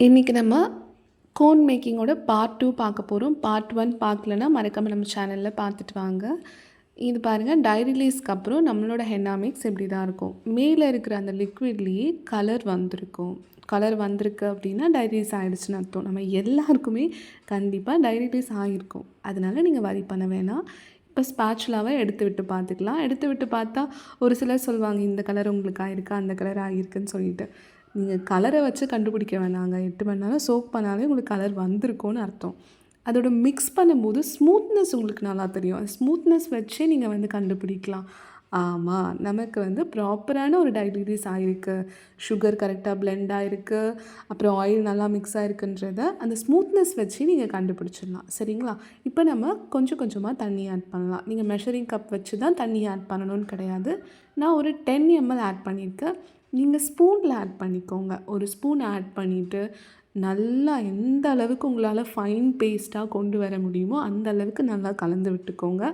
இன்றைக்கி நம்ம cone மேக்கிங்கோட part 2 பார்க்க போகிறோம். பார்ட் 1 பார்க்கலன்னா மறக்காமல் நம்ம சேனலில் பார்த்துட்டு வாங்க. இது பாருங்கள், டைரி ரிலீஸ்க்கு அப்புறம் நம்மளோட ஹென்னா மிக்ஸ் இப்படி தான் இருக்கும். மேலே இருக்கிற அந்த லிக்விட்லேயே கலர் வந்திருக்கும். கலர் வந்திருக்கு அப்படின்னா டைரி ரிலீஸ் ஆகிடுச்சுன்னு அர்த்தம். நம்ம எல்லாருக்குமே கண்டிப்பாக டைரி ரிலீஸ் ஆகிருக்கும். அதனால் நீங்கள் வரி பண்ண வேணாம். இப்போ ஸ்பேச்சுலாவை எடுத்து விட்டு பார்த்துக்கலாம். எடுத்து விட்டு பார்த்தா ஒரு சிலர் சொல்லுவாங்க, இந்த கலர் உங்களுக்கு ஆகிருக்கா, அந்த கலர் ஆகிருக்குன்னு சொல்லிட்டு. நீங்கள் கலரை வச்சு கண்டுபிடிக்க வேணாங்க. 8 மணி நேரம் சோக் பண்ணாலே உங்களுக்கு கலர் வந்திருக்கும்னு அர்த்தம். அதோட மிக்ஸ் பண்ணும்போது ஸ்மூத்னஸ் உங்களுக்கு நல்லா தெரியும். அந்த ஸ்மூத்னஸ் வச்சே நீங்கள் கண்டுபிடிக்கலாம். ஆமாம், நமக்கு ப்ராப்பரான ஒரு டைரி ரிலீஸ் ஆகிருக்கு, சுகர் கரெக்டாக பிளெண்ட் ஆகிருக்கு, அப்புறம் ஆயில் நல்லா மிக்ஸ் ஆகிருக்குன்றத அந்த ஸ்மூத்னஸ் வச்சு நீங்கள் கண்டுபிடிச்சிடலாம். சரிங்களா? இப்போ நம்ம கொஞ்சம் கொஞ்சமாக தண்ணி ஆட் பண்ணலாம். நீங்கள் மெஷரிங் கப் வச்சு தான் தண்ணி ஆட் பண்ணணும்னு கிடையாது. நான் ஒரு 10 ml ஆட் பண்ணியிருக்கேன். நீங்கள் ஸ்பூனில் ஆட் பண்ணிக்கோங்க. ஒரு ஸ்பூன் ஆட் பண்ணிவிட்டு நல்லா எந்த அளவுக்கு உங்களால் ஃபைன் பேஸ்ட்டாக கொண்டு வர முடியுமோ அந்த அளவுக்கு நல்லா கலந்து விட்டுக்கோங்க.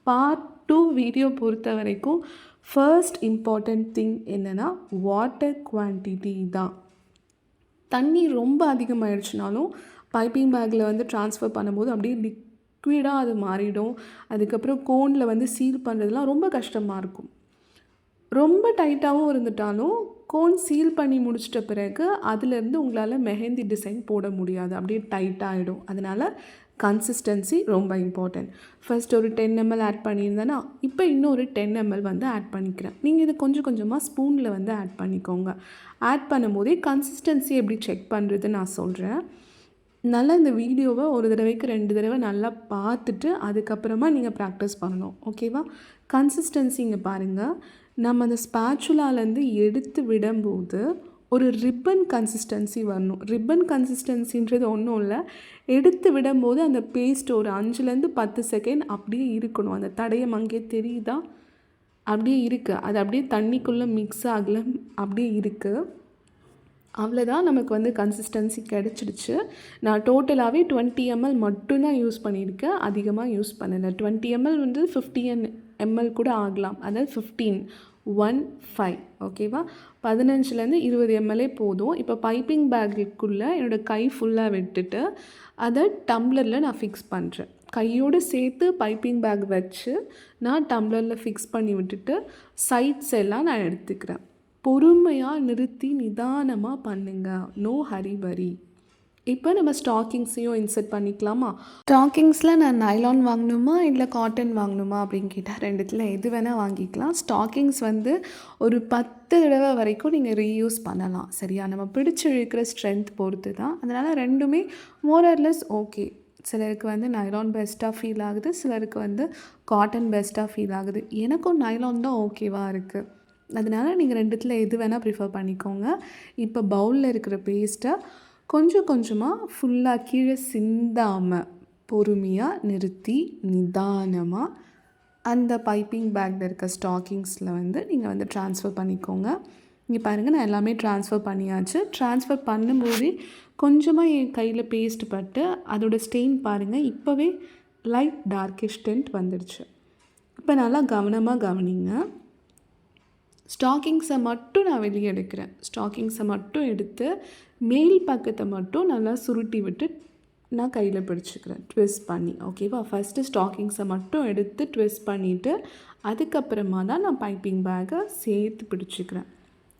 பார்ட் 2 வீடியோ பொறுத்த வரைக்கும் ஃபர்ஸ்ட் இம்பார்ட்டண்ட் திங் என்னென்னா வாட்டர் குவான்டிட்டி தான். தண்ணி ரொம்ப அதிகமாகிடுச்சுனாலும் பைப்பிங் பேக்கில் ட்ரான்ஸ்ஃபர் பண்ணும்போது அப்படியே லிக்விடாக அது மாறிடும். அதுக்கப்புறம் கோனில் சீல் பண்ணுறதுலாம் ரொம்ப கஷ்டமாக இருக்கும். ரொம்ப டைட்டாகவும் இருந்துட்டாலும் கோன் சீல் பண்ணி முடிச்சிட்ட பிறகு அதிலேருந்து உங்களால் மெஹந்தி டிசைன் போட முடியாது, அப்படியே டைட்டாகிடும். அதனால் கன்சிஸ்டன்சி ரொம்ப இம்பார்ட்டன்ட். ஃபர்ஸ்ட் ஒரு 10 ml ஆட் பண்ணியிருந்தேன்னா இப்போ இன்னொரு 10 ml ஆட் பண்ணிக்கிறேன். நீங்கள் இது கொஞ்சம் கொஞ்சமாக ஸ்பூனில் ஆட் பண்ணிக்கோங்க. ஆட் பண்ணும்போதே கன்சிஸ்டன்சி எப்படி செக் பண்ணுறதுன்னு நான் சொல்கிறேன். நல்லா இந்த வீடியோவை ஒரு தடவைக்கு 2 தடவை நல்லா பார்த்துட்டு அதுக்கப்புறமா நீங்கள் ப்ராக்டிஸ் பண்ணணும். ஓகேவா? கன்சிஸ்டன்சி இங்கே பாருங்கள். நம்ம அந்த ஸ்பேச்சுலாலேருந்து எடுத்து விடும்போது ஒரு ரிப்பன் கன்சிஸ்டன்சி வரணும். ரிப்பன் கன்சிஸ்டன்சின்றது ஒன்றும் இல்லை, எடுத்து விடும்போது அந்த பேஸ்ட் ஒரு 5லேருந்து 10 செகண்ட் அப்படியே இருக்கணும். அந்த தடயம் அங்கே தெரியுதா? அப்படியே இருக்குது. அது அப்படியே தண்ணிக்குள்ளே மிக்ஸ் ஆகலை, அப்படியே இருக்குது. அவ்வளோதான், நமக்கு கன்சிஸ்டன்சி கிடச்சிடுச்சு. நான் டோட்டலாகவே 20 ml மட்டும்தான் யூஸ் பண்ணியிருக்கேன், அதிகமாக யூஸ் பண்ணலை. 20 ml 15 ml கூட ஆகலாம். அதாவது 15 ஓகேவா? 15லேருந்து 20 ml போதும். இப்போ பைப்பிங் பேக்குள்ளே என்னோடய கை ஃபுல்லாக விட்டுட்டு அதை டம்ளரில் நான் ஃபிக்ஸ் பண்ணுறேன். கையோடு சேர்த்து பைப்பிங் பேக் வச்சு நான் டம்ளரில் ஃபிக்ஸ் பண்ணி விட்டுட்டு சைட்ஸ் எல்லாம் நான் எடுத்துக்கிறேன். பொறுமையாக நிறுத்தி நிதானமாக பண்ணுங்கள். நோ ஹரி பரி. இப்போ நம்ம ஸ்டாக்கிங்ஸையும் இன்சர்ட் பண்ணிக்கலாமா? ஸ்டாக்கிங்ஸில் நான் நைலான் வாங்கணுமா இல்லை காட்டன் வாங்கணுமா அப்படின்னு கேட்டால் ரெண்டுத்தில் எது வேணால் வாங்கிக்கலாம். ஸ்டாக்கிங்ஸ் ஒரு 10 தடவை வரைக்கும் நீங்கள் ரீயூஸ் பண்ணலாம். சரியா? நம்ம பிடிச்சி இழுக்கிற ஸ்ட்ரென்த் பொறுத்து தான். அதனால் ரெண்டுமே மோரர்லெஸ் ஓகே. சிலருக்கு நைலான் பெஸ்ட்டாக ஃபீல் ஆகுது, சிலருக்கு காட்டன் பெஸ்ட்டாக ஃபீல் ஆகுது. எனக்கும் நைலான் தான் ஓகேவாக இருக்குது. அதனால் நீங்கள் ரெண்டுத்தில் எது வேணால் ப்ரிஃபர் பண்ணிக்கோங்க. இப்போ பவுலில் இருக்கிற பேஸ்ட்டை கொஞ்சம் கொஞ்சமாக ஃபுல்லாக கீழே சிந்தாமல் பொறுமையாக நிறுத்தி நிதானமாக அந்த பைப்பிங் பேக்கில் இருக்க ஸ்டாக்கிங்ஸில் நீங்கள் ட்ரான்ஸ்ஃபர் பண்ணிக்கோங்க. இங்கே பாருங்கள், நான் எல்லாமே ட்ரான்ஸ்ஃபர் பண்ணியாச்சு. ட்ரான்ஸ்ஃபர் பண்ணும்போதே கொஞ்சமாக என் கையில் பேஸ்ட் பட்டு அதோடய ஸ்டெயின் பாருங்கள், இப்போவே லைட் டார்க்கிஷ் டென்ட் வந்துடுச்சு. இப்போ நல்லா கவனமாக கவனிங்க. ஸ்டாக்கிங்ஸை மட்டும் நான் வெளியே எடுக்கிறேன். ஸ்டாக்கிங்ஸை மட்டும் எடுத்து மேல் பக்கத்தை மட்டும் நல்லா சுருட்டி விட்டு நான் கையில் பிடிச்சிக்கிறேன், ட்விஸ்ட் பண்ணி. ஓகேவா? ஃபஸ்ட்டு ஸ்டாக்கிங்ஸை மட்டும் எடுத்து ட்விஸ்ட் பண்ணிவிட்டு அதுக்கப்புறமா தான் நான் பைப்பிங் பேக்கை சேர்த்து பிடிச்சிக்கிறேன்.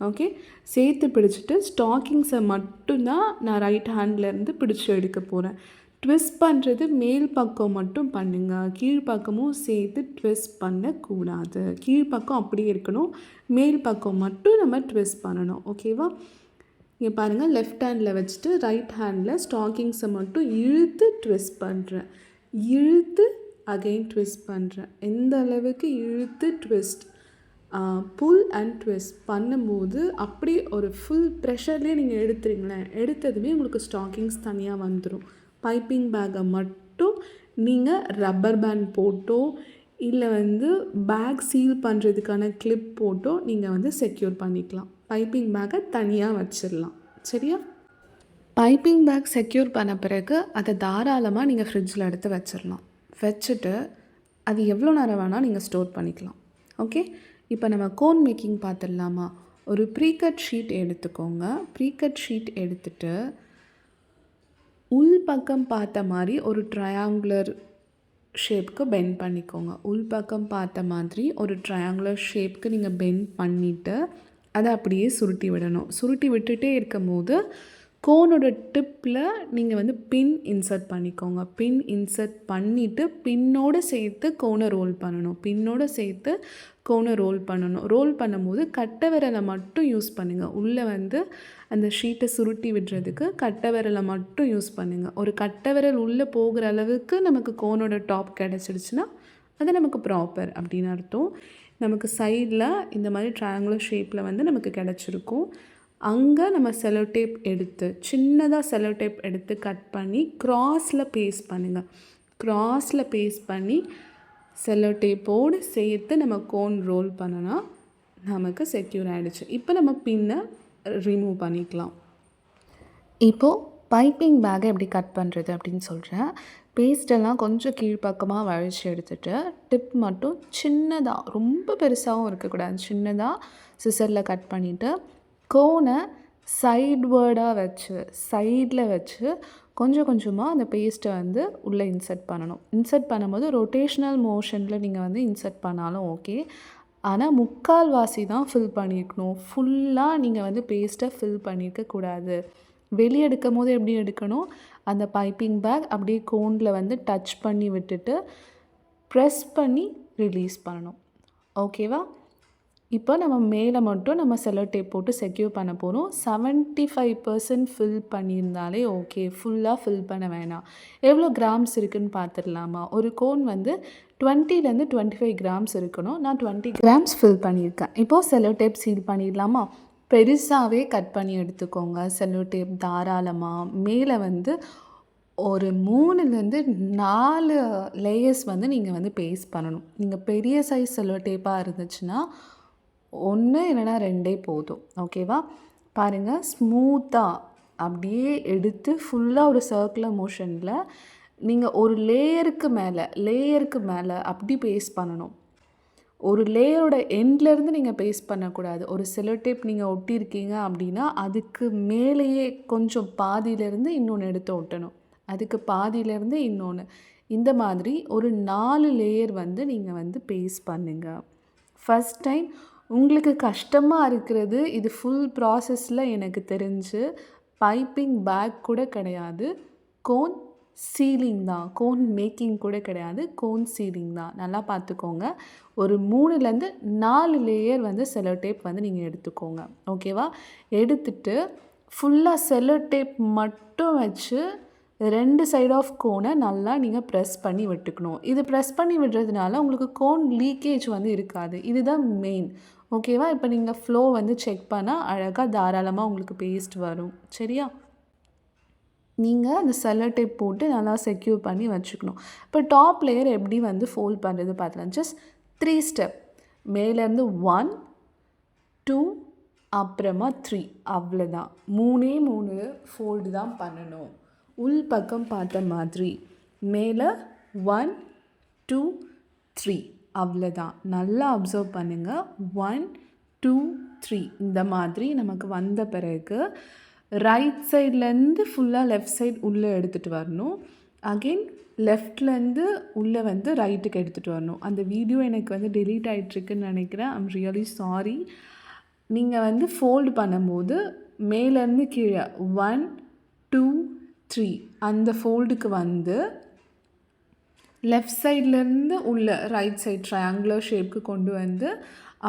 ஓகே, சேர்த்து பிடிச்சிட்டு ஸ்டாக்கிங்ஸை மட்டும்தான் நான் ரைட் ஹேண்ட்லேருந்து பிடிச்சி எடுக்க போகிறேன். ட்விஸ்ட் பண்ணுறது மேல் பக்கம் மட்டும் பண்ணுங்கள், கீழ்ப்பக்கமும் சேர்த்து ட்விஸ்ட் பண்ணக்கூடாது. கீழ்ப்பக்கம் அப்படியே இருக்கணும், மேல் பக்கம் மட்டும் நம்ம ட்விஸ்ட் பண்ணணும். ஓகேவா? இங்கே பாருங்கள், லெஃப்ட் ஹேண்டில் வச்சுட்டு ரைட் ஹேண்டில் ஸ்டாக்கிங்ஸை மட்டும் இழுத்து ட்விஸ்ட் பண்ணுறேன். இழுத்து அகெயின் ட்விஸ்ட் பண்ணுறேன். எந்த அளவுக்கு இழுத்து ட்விஸ்ட், புல் அண்ட் ட்விஸ்ட் பண்ணும்போது அப்படியே ஒரு ஃபுல் ப்ரெஷர்லேயே நீங்கள் எடுத்துறீங்களேன். எடுத்ததுமே உங்களுக்கு ஸ்டாக்கிங்ஸ் தனியாக வந்துடும். பைப்பிங் பேக்கை மட்டும் நீங்கள் ரப்பர் பேண்ட் போட்டோ இல்லை பேக் சீல் பண்ணுறதுக்கான கிளிப் போட்டோ நீங்கள் செக்யூர் பண்ணிக்கலாம். பைப்பிங் பேக்கை தனியாக வச்சிடலாம். சரியா? பைப்பிங் பேக் செக்யூர் பண்ண பிறகு அதை தாராளமாக நீங்கள் ஃப்ரிட்ஜில் எடுத்து வச்சிடலாம். வச்சுட்டு அது எவ்வளோ நேரம் வேணால் நீங்கள் ஸ்டோர் பண்ணிக்கலாம். ஓகே, இப்போ நம்ம கோன் மேக்கிங் பார்த்துடலாமா? ஒரு ப்ரீகட் ஷீட் எடுத்துக்கோங்க. ப்ரீகட் ஷீட் எடுத்துகிட்டு உள் பக்கம் பார்த்த மாதிரி ஒரு ட்ரையாங்குலர் ஷேப்க்கு பெண்ட் பண்ணிக்கோங்க. உள் பக்கம் பார்த்த மாதிரி ஒரு ட்ரையாங்குலர் ஷேப்க்கு நீங்கள் பெண்ட் பண்ணிவிட்டு அதை அப்படியே சுருட்டி விடணும். சுருட்டி விட்டுட்டே இருக்கும்போது கோனோட டிப்பில் நீங்கள் வந்து பின் இன்சர்ட் பண்ணிக்கோங்க. பின் இன்சர்ட் பண்ணிவிட்டு பின்னோடு சேர்த்து கோனை ரோல் பண்ணணும். பின்னோடு சேர்த்து கோனை ரோல் பண்ணணும். ரோல் பண்ணும்போது கட்டை விரலை மட்டும் யூஸ் பண்ணுங்கள். உள்ளே வந்து அந்த ஷீட்டை சுருட்டி விடுறதுக்கு கட்டை விரலை மட்டும் யூஸ் பண்ணுங்கள். ஒரு கட்டை விரல் உள்ளே போகிற அளவுக்கு நமக்கு கோனோட டாப் கிடச்சிடுச்சுன்னா அது நமக்கு ப்ராப்பர் அப்படின்னு அர்த்தம். நமக்கு சைடில் இந்த மாதிரி ட்ரையாங்குலர் ஷேப்பில் வந்து நமக்கு கிடச்சிருக்கும். அங்கே நம்ம செலோ டேப் எடுத்து சின்னதாக செலோ டேப் எடுத்து கட் பண்ணி க்ராஸில் பேஸ்ட் பண்ணுங்கள். க்ராஸில் பேஸ்ட் பண்ணி செலோ டேப்போடு சேர்த்து நம்ம கோன் ரோல் பண்ணனா நமக்கு செக்யூர் ஆகிடுச்சு. இப்போ நம்ம பின்னை ரிமூவ் பண்ணிக்கலாம். இப்போது பைப்பிங் பேக்கை எப்படி கட் பண்ணுறது அப்படின்னு சொல்கிறேன். பேஸ்டெல்லாம் கொஞ்சம் கீழ்ப்பக்கமாக வழித்து எடுத்துகிட்டு டிப் மட்டும் சின்னதாக, ரொம்ப பெருசாகவும் இருக்கக்கூடாது, சின்னதாக சிசரில் கட் பண்ணிவிட்டு கோனை சைட்வேர்டாக வச்சு சைடில் வச்சு கொஞ்சம் கொஞ்சமாக அந்த பேஸ்ட்டை வந்து உள்ளே இன்சர்ட் பண்ணணும். இன்சர்ட் பண்ணும்போது ரொட்டேஷ்னல் மோஷனில் நீங்கள் வந்து இன்சர்ட் பண்ணாலும் ஓகே. ஆனால் முக்கால்வாசி தான் ஃபில் பண்ணியிருக்கணும். ஃபுல்லாக நீங்கள் வந்து பேஸ்ட்டை ஃபில் பண்ணியிருக்கக்கூடாது. வெளியே எடுக்கும் போது எப்படி எடுக்கணும், அந்த பைப்பிங் பேக் அப்படியே கோனில் வந்து டச் பண்ணி விட்டுட்டு ப்ரெஸ் பண்ணி ரிலீஸ் பண்ணணும். ஓகேவா? இப்போ நம்ம மேலே மட்டும் நம்ம செலோ டேப் போட்டு செக்யூர் பண்ண போகிறோம். 75% ஃபில் பண்ணியிருந்தாலே ஓகே. ஃபுல்லாக ஃபில் பண்ண வேணாம். எவ்வளோ கிராம்ஸ் இருக்குதுன்னு பார்த்துடலாமா? ஒரு கோன் வந்து 20லேருந்து 25 கிராம்ஸ் இருக்கணும். நான் 20 கிராம்ஸ் ஃபில் பண்ணியிருக்கேன். இப்போது செலோ டேப் சீல் பண்ணிடலாமா? பெருசாகவே கட் பண்ணி எடுத்துக்கோங்க. செலோ டேப் தாராளமாக மேலே வந்து ஒரு 3லேருந்து 4 லேயர்ஸ் வந்து நீங்கள் வந்து பேஸ்ட் பண்ணணும். நீங்கள் பெரிய சைஸ் செலோ டேப்பாக இருந்துச்சுன்னா 1 இல்லைனா 2 போதும். ஓகேவா? பாருங்கள், ஸ்மூத்தாக அப்படியே எடுத்து ஃபுல்லாக ஒரு சர்க்குலர் மோஷனில் நீங்கள் ஒரு லேயருக்கு மேலே அப்படி பேஸ்ட் பண்ணணும். ஒரு லேயரோட எண்ட்லேருந்து நீங்கள் பேஸ்ட் பண்ணக்கூடாது. ஒரு செலோ டேப் நீங்கள் ஒட்டியிருக்கீங்க அப்படின்னா அதுக்கு மேலேயே கொஞ்சம் பாதியிலேருந்து இன்னொன்று எடுத்து ஒட்டணும். அதுக்கு பாதியிலேருந்து இன்னொன்று. இந்த மாதிரி ஒரு 4 லேயர் வந்து நீங்கள் வந்து பேஸ்ட் பண்ணுங்கள். ஃபஸ்ட் டைம் உங்களுக்கு கஷ்டமாக இருக்கிறது இது ஃபுல் ப்ராசஸில் எனக்கு தெரிஞ்சு பைப்பிங் பேக் கூட கிடையாது, கோன் சீலிங் தான். கோன் மேக்கிங் கூட கிடையாது, கோன் சீலிங் தான். நல்லா பார்த்துக்கோங்க. ஒரு 3லேருந்து 4 லேயர் வந்து செலோ டேப் வந்து நீங்கள் எடுத்துக்கோங்க. ஓகேவா? எடுத்துட்டு ஃபுல்லாக செலோ டேப் மட்டும் வச்சு 2 சைட் ஆஃப் கோனை நல்லா நீங்கள் ப்ரெஸ் பண்ணி விட்டுக்கணும். இது ப்ரெஸ் பண்ணி விடுறதுனால உங்களுக்கு கோன் லீக்கேஜ் வந்து இருக்காது. இதுதான் மெயின். ஓகேவா? இப்போ நீங்கள் ஃப்ளோ வந்து செக் பண்ணால் அழகாக தாராளமாக உங்களுக்கு பேஸ்ட் வரும். சரியா? நீங்கள் அந்த செல்லோ டேப் போட்டு நல்லா செக்யூர் பண்ணி வச்சுக்கணும். இப்போ டாப் லேயர் எப்படி வந்து ஃபோல்ட் பண்ணுறது பார்க்கலாம். Just 3 step. மேலேருந்து 1, 2, அப்புறமா 3. அவ்வளோதான். 3 ஃபோல்டு தான் பண்ணணும். உள் பக்கம் பார்த்த மாதிரி மேலே 1, 2, 3. அவ்வளோதான். நல்லா அப்சர்வ் பண்ணுங்கள். 1, 2, 3 இந்த மாதிரி நமக்கு வந்த பிறகு ரைட் சைட்லேருந்து ஃபுல்லாக லெஃப்ட் சைட் உள்ளே எடுத்துகிட்டு வரணும். அகெயின் லெஃப்ட்லேருந்து உள்ளே வந்து ரைட்டுக்கு எடுத்துகிட்டு வரணும். அந்த வீடியோ எனக்கு வந்து டெலீட் ஆகிட்டுருக்குன்னு நினைக்கிறேன். I'm really sorry. நீங்கள் வந்து ஃபோல்டு பண்ணும்போது மேலேருந்து கீழே 1, 2, 3 அந்த ஃபோல்டுக்கு வந்து லெஃப்ட் சைட்லேருந்து உள்ள ரைட் சைட் ட்ரையாங்குலர் ஷேப்புக்கு கொண்டு வந்து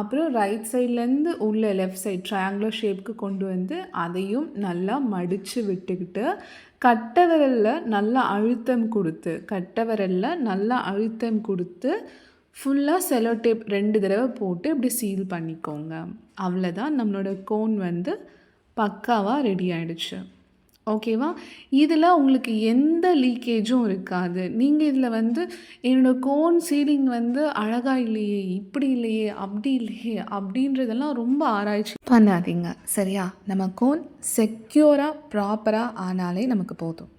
அப்புறம் ரைட் சைட்லேருந்து உள்ள லெஃப்ட் சைட் ட்ரையாங்குலர் ஷேப்புக்கு கொண்டு வந்து அதையும் நல்லா மடித்து விட்டுக்கிட்டு கட்டை விரலில் நல்லா அழுத்தம் கொடுத்து ஃபுல்லாக செலோ டேப் 2 தடவை போட்டு இப்படி சீல் பண்ணிக்கோங்க. அவ்வளோதான். நம்மளோட கோன் வந்து பக்காவாக ரெடி ஆகிடுச்சு. ஓகேவா? இதில் உங்களுக்கு எந்த லீக்கேஜும் இருக்காது. நீங்கள் இதில் வந்து என்னோடய கோன் சீலிங் வந்து அழகாக இல்லையே, இப்படி இல்லையே, அப்படி இல்லையே அப்படின்றதெல்லாம் ரொம்ப ஆராய்ச்சி பண்ணாதீங்க. சரியா? நம்ம கோன் செக்யூராக ப்ராப்பராக ஆனாலே நமக்கு போதும்.